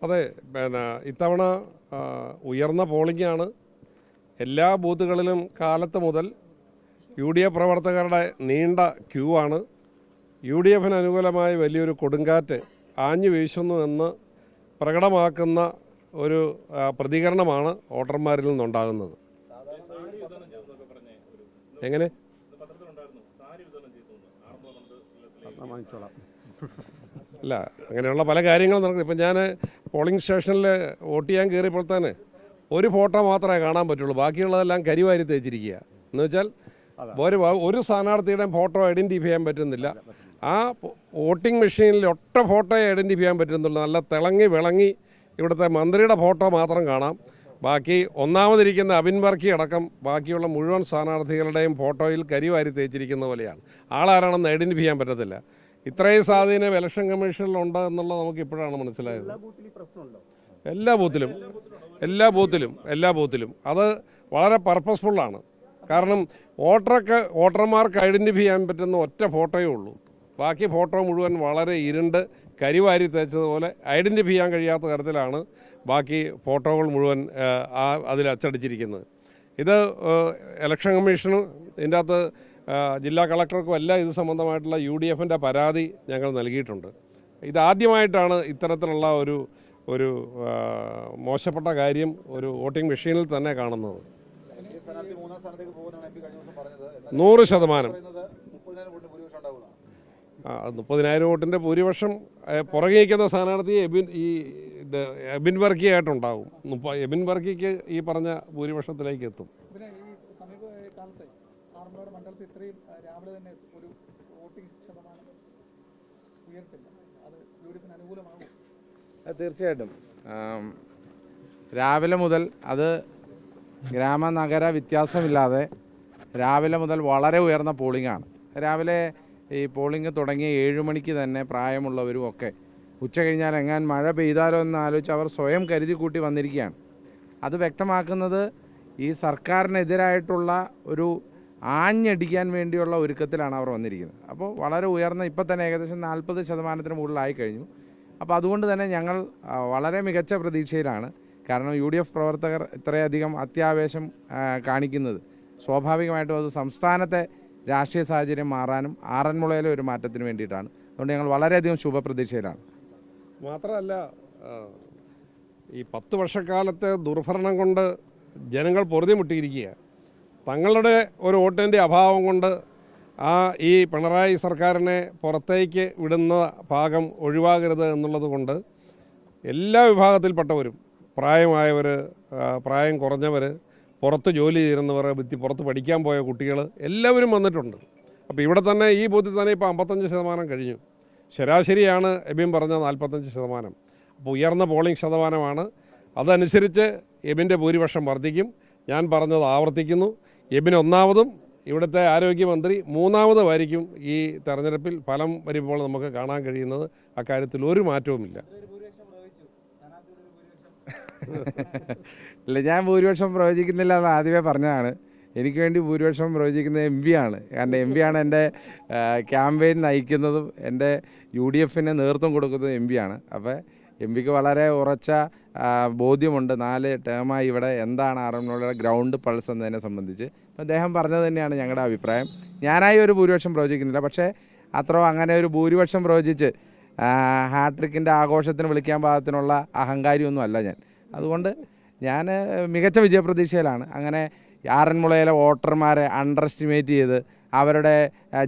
അതെ, ഇത്തവണ ഉയർന്ന പോളിംഗാണ്. എല്ലാ ബൂത്തുകളിലും കാലത്ത് മുതൽ UDF പ്രവർത്തകരുടെ നീണ്ട ക്യൂ ആണ്. UDFന് അനുകൂലമായി വലിയൊരു കൊടുങ്കാറ്റ് ആഞ്ഞു വീശുന്നു എന്ന് പ്രകടമാക്കുന്ന ഒരു പ്രതികരണമാണ് വോട്ടർമാരിൽ നിന്നുണ്ടാകുന്നത്. എങ്ങനെ അല്ല, അങ്ങനെയുള്ള പല കാര്യങ്ങളും നടക്കും. ഇപ്പം ഞാൻ പോളിംഗ് സ്റ്റേഷനിൽ വോട്ട് ചെയ്യാൻ കയറിയപ്പോൾ തന്നെ ഒരു ഫോട്ടോ മാത്രമേ കാണാൻ പറ്റുള്ളൂ, ബാക്കിയുള്ളതെല്ലാം കരിവാരി തേച്ചിരിക്കുക. എന്ന് വെച്ചാൽ ഒരു സ്ഥാനാർത്ഥിയുടെയും ഫോട്ടോ ഐഡൻറ്റിഫൈ ചെയ്യാൻ പറ്റുന്നില്ല. ആ വോട്ടിംഗ് മെഷീനിൽ ഒറ്റ ഫോട്ടോയെ ഐഡൻറ്റിഫൈ ചെയ്യാൻ പറ്റുന്നുള്ളൂ. നല്ല തിളങ്ങി വിളങ്ങി ഇവിടുത്തെ മന്ത്രിയുടെ ഫോട്ടോ മാത്രം കാണാം. ബാക്കി ഒന്നാമതിരിക്കുന്ന അബിൻ വർക്കി അടക്കം ബാക്കിയുള്ള മുഴുവൻ സ്ഥാനാർത്ഥികളുടെയും ഫോട്ടോയിൽ കരിവാരി തേച്ചിരിക്കുന്ന പോലെയാണ്. ആളാരാണെന്ന് ഐഡൻറ്റിഫൈ ചെയ്യാൻ പറ്റത്തില്ല. ഇത്രയും സ്വാധീനം ഇലക്ഷൻ കമ്മീഷനിലുണ്ട് എന്നുള്ളത് നമുക്ക് ഇപ്പോഴാണ് മനസ്സിലായത്. എല്ലാ ബൂത്തിലും അത് വളരെ പർപ്പസ്ഫുള്ളാണ്. കാരണം വോട്ടർമാർക്ക് ഐഡൻറ്റിഫൈ ചെയ്യാൻ പറ്റുന്ന ഒറ്റ ഫോട്ടോയേ ഉള്ളൂ. ബാക്കി ഫോട്ടോ മുഴുവൻ വളരെ ഇരുണ്ട് കരിവാരി തേച്ചതുപോലെ ഐഡൻറ്റിഫൈ ചെയ്യാൻ കഴിയാത്ത തരത്തിലാണ് ബാക്കി ഫോട്ടോകൾ മുഴുവൻ അതിൽ അച്ചടിച്ചിരിക്കുന്നത്. ഇത് ഇലക്ഷൻ കമ്മീഷനും ഇതിൻ്റെ അകത്ത് ജില്ലാ കളക്ടർക്കും എല്ലാം ഇത് സംബന്ധമായിട്ടുള്ള UDFൻ്റെ പരാതി ഞങ്ങൾ നൽകിയിട്ടുണ്ട്. ഇതാദ്യമായിട്ടാണ് ഇത്തരത്തിലുള്ള ഒരു മോശപ്പെട്ട കാര്യം ഒരു വോട്ടിംഗ് മെഷീനിൽ തന്നെ കാണുന്നത്. 100%. 30,000 വോട്ടിൻ്റെ ഭൂരിപക്ഷം പുറകെ നിൽക്കുന്ന സ്ഥാനാർത്ഥി എബിൻ വർക്കിയായിട്ടുണ്ടാകും. എബിൻ വർക്കിക്ക് ഈ പറഞ്ഞ ഭൂരിപക്ഷത്തിലേക്ക് എത്തും. തീർച്ചയായിട്ടും രാവിലെ മുതൽ അത് ഗ്രാമ നഗര വ്യത്യാസമില്ലാതെ രാവിലെ മുതൽ വളരെ ഉയർന്ന പോളിംഗാണ്. രാവിലെ ഈ പോളിംഗ് തുടങ്ങിയ 7 മണിക്ക് തന്നെ പ്രായമുള്ളവരും ഒക്കെ ഉച്ച കഴിഞ്ഞാൽ എങ്ങാൻ മഴ പെയ്താലോ എന്ന് ആലോചിച്ച് അവർ സ്വയം കരുതി കൂട്ടി വന്നിരിക്കുകയാണ്. അത് വ്യക്തമാക്കുന്നത് ഈ സർക്കാരിനെതിരായിട്ടുള്ള ഒരു ആഞ്ഞടിക്കാൻ വേണ്ടിയുള്ള ഒരുക്കത്തിലാണ് അവർ വന്നിരിക്കുന്നത്. അപ്പോൾ വളരെ ഉയർന്ന ഇപ്പം തന്നെ ഏകദേശം 40% മുകളിലായി കഴിഞ്ഞു. അപ്പോൾ അതുകൊണ്ട് തന്നെ ഞങ്ങൾ വളരെ മികച്ച പ്രതീക്ഷയിലാണ്. കാരണം UDF പ്രവർത്തകർ ഇത്രയധികം അത്യാവേശം കാണിക്കുന്നത് സ്വാഭാവികമായിട്ടും അത് സംസ്ഥാനത്തെ രാഷ്ട്രീയ സാഹചര്യം മാറാനും ആറന്മുളയിലെ ഒരു മാറ്റത്തിന് വേണ്ടിയിട്ടാണ്. അതുകൊണ്ട് ഞങ്ങൾ വളരെയധികം ശുഭപ്രതീക്ഷയിലാണ്. മാത്രമല്ല, ഈ 10 വർഷക്കാലത്തെ ദുർഭരണം കൊണ്ട് ജനങ്ങൾ പൊറുതിമുട്ടിയിരിക്കുക. തങ്ങളുടെ ഒരു വോട്ടിൻ്റെ അഭാവം കൊണ്ട് ഈ പിണറായി സർക്കാരിനെ പുറത്തേക്ക് വിടുന്ന ഭാഗം ഒഴിവാകരുത് എന്നുള്ളത് കൊണ്ട് എല്ലാ വിഭാഗത്തിൽപ്പെട്ടവരും, പ്രായമായവർ, പ്രായം കുറഞ്ഞവർ, പുറത്ത് ജോലി ചെയ്യുന്നവർ, പുറത്ത് പഠിക്കാൻ പോയ കുട്ടികൾ എല്ലാവരും വന്നിട്ടുണ്ട്. അപ്പോൾ ഇവിടെ തന്നെ ഈ ബൂത്തിൽ തന്നെ ഇപ്പോൾ 55% കഴിഞ്ഞു. ശരാശരിയാണ് എബിൻ പറഞ്ഞ 45%. അപ്പോൾ ഉയർന്ന പോളിംഗ് ശതമാനമാണ്. അതനുസരിച്ച് എബിൻ്റെ ഭൂരിപക്ഷം വർദ്ധിക്കും. ഞാൻ പറഞ്ഞത് ആവർത്തിക്കുന്നു, എബിൻ ഒന്നാമതും ഇവിടുത്തെ ആരോഗ്യമന്ത്രി മൂന്നാമതുമായിരിക്കും ഈ തെരഞ്ഞെടുപ്പിൽ ഫലം വരുമ്പോൾ നമുക്ക് കാണാൻ കഴിയുന്നത്. അക്കാര്യത്തിൽ ഒരു മാറ്റവുമില്ല. ഇല്ല, ഞാൻ ഭൂരിപക്ഷം പ്രവചിക്കുന്നില്ല എന്ന് ആദ്യമേ പറഞ്ഞതാണ്. എനിക്ക് വേണ്ടി ഭൂരിപക്ഷം പ്രവചിക്കുന്നത് MP ആണ്. കാരണം MP ആണ് എൻ്റെ ക്യാമ്പയിൻ നയിക്കുന്നതും എൻ്റെ UDFന് നേതൃത്വം കൊടുക്കുന്നതും MP ആണ്. അപ്പോൾ MPക്ക് വളരെ ഉറച്ച ബോധ്യമുണ്ട് 4 ടേമായി ഇവിടെ എന്താണ് ആറന്മുളയുടെ ഗ്രൗണ്ട് പൾസ് എന്നതിനെ സംബന്ധിച്ച്. അദ്ദേഹം പറഞ്ഞത് തന്നെയാണ് ഞങ്ങളുടെ അഭിപ്രായം. ഞാനായി ഒരു ഭൂരിപക്ഷം പ്രവചിക്കുന്നില്ല, പക്ഷേ അങ്ങനെ ഒരു ഭൂരിപക്ഷം പ്രവചിച്ച് ഹാട്രിക്കിൻ്റെ ആഘോഷത്തിന് വിളിക്കാൻ പാകത്തിനുള്ള അഹങ്കാരിയൊന്നും അല്ല ഞാൻ. അതുകൊണ്ട് ഞാൻ മികച്ച വിജയപ്രതീക്ഷയിലാണ്. അങ്ങനെ ആറന്മുളയിലെ വോട്ടർമാരെ അണ്ടർ എസ്റ്റിമേറ്റ് ചെയ്ത് അവരുടെ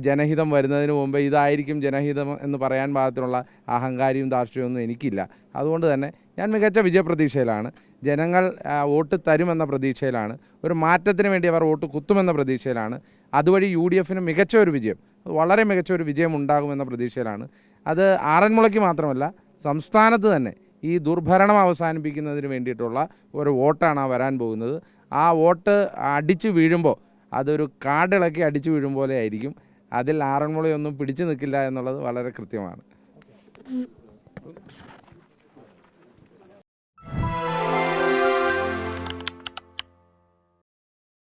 ജനഹിതം വരുന്നതിന് മുമ്പ് ഇതായിരിക്കും ജനഹിതം എന്ന് പറയാൻ പാകത്തിനുള്ള അഹങ്കാരിയും ധാർഷ്ട്യമൊന്നും എനിക്കില്ല. അതുകൊണ്ട് തന്നെ ഞാൻ മികച്ച വിജയപ്രതീക്ഷയിലാണ്. ജനങ്ങൾ വോട്ട് തരുമെന്ന പ്രതീക്ഷയിലാണ്. ഒരു മാറ്റത്തിന് വേണ്ടി അവർ വോട്ട് കുത്തുമെന്ന പ്രതീക്ഷയിലാണ്. അതുവഴി UDFന് മികച്ച ഒരു വിജയം, വളരെ മികച്ച ഒരു വിജയം ഉണ്ടാകുമെന്ന പ്രതീക്ഷയിലാണ്. അത് ആറന്മുളയ്ക്ക് മാത്രമല്ല സംസ്ഥാനത്ത് തന്നെ ഈ ദുർഭരണം അവസാനിപ്പിക്കുന്നതിന് വേണ്ടിയിട്ടുള്ള ഒരു വോട്ടാണ് വരാൻ പോകുന്നത്. ആ വോട്ട് അടിച്ചു വീഴുമ്പോൾ അതൊരു കാടിളക്കി അടിച്ചു വീഴും പോലെ ആയിരിക്കും. അതിൽ ആറന്മുളയൊന്നും പിടിച്ചു നിൽക്കില്ല എന്നുള്ളത് വളരെ കൃത്യമാണ്.